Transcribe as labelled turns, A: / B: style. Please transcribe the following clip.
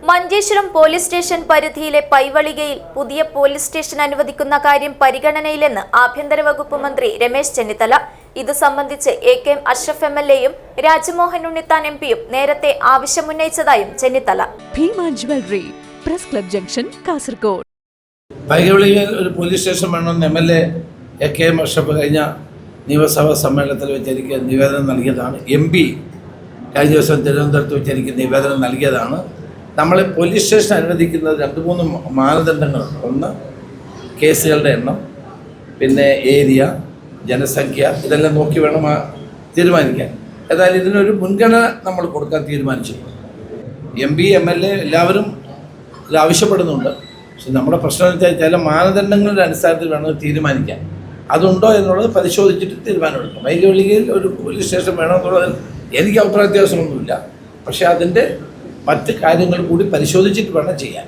A: Manjeshwaram police station പരിധിയിലെ പൈവളികയിൽ പുതിയ police station അനുവദിക്കുന്ന കാര്യം പരിഗണനയിലെന്ന് ആഭ്യന്തര വകുപ്പ് മന്ത്രി രമേശ് ചെന്നിത്തല. ഇത് സംബന്ധിച്ച് എ.കെ.എം. അഷ്റഫ് എം.എൽ.എയും രാജ്മോഹൻ ഉണ്ണിത്താൻ എം.പിയും നേരത്തെ ആവശ്യമുന്നയിച്ചതായും Chennithala.
B: Bhima jewellery, press club junction, Kasaragod.
C: പൈവളികയിൽ ഒരു പോലീസ് സ്റ്റേഷൻ വേണമെന്ന് എം.എൽ.എ. എ.കെ.എം. അഷ്റഫ് കഴിഞ്ഞ നിയമസഭാ സമ്മേളനത്തിൽ വെച്ച് എനിക്ക് നിവേദനം നൽകിയതാണ്. എം.പി. കഴിഞ്ഞ ദിവസം തിരുവനന്തപുരത്ത് വെച്ച് എനിക്ക് നിവേദനം നൽകിയതാണ്. നമ്മൾ പോലീസ് സ്റ്റേഷൻ അനുവദിക്കുന്നത് 2-3 മാനദണ്ഡങ്ങളുണ്ട്. ഒന്ന്, കേസുകളുടെ എണ്ണം, പിന്നെ ഏരിയ, ജനസംഖ്യ, ഇതെല്ലാം നോക്കി വേണം തീരുമാനിക്കാൻ. ഏതായാലും ഇതിനൊരു മുൻഗണന നമ്മൾ കൊടുക്കാൻ തീരുമാനിച്ചിട്ടുണ്ട്. എം.പി. എം.എൽ.എ. എല്ലാവരും ഇത് ആവശ്യപ്പെടുന്നുണ്ട്. പക്ഷെ നമ്മുടെ പ്രശ്നം എന്ന് വെച്ചാൽ ചില മാനദണ്ഡങ്ങളുടെ അടിസ്ഥാനത്തിൽ വേണം തീരുമാനിക്കാൻ. അതുണ്ടോ എന്നുള്ളത് പരിശോധിച്ചിട്ട് തീരുമാനമെടുക്കും. പൈവളികയിൽ ഒരു പോലീസ് സ്റ്റേഷൻ വേണമെന്നുള്ളതിൽ എനിക്ക് അഭിപ്രായ വ്യത്യാസമൊന്നുമില്ല. പക്ഷേ അതിൻ്റെ മറ്റ് കാര്യങ്ങൾ കൂടി പരിശോധിച്ചിട്ട് വേണം ചെയ്യാൻ.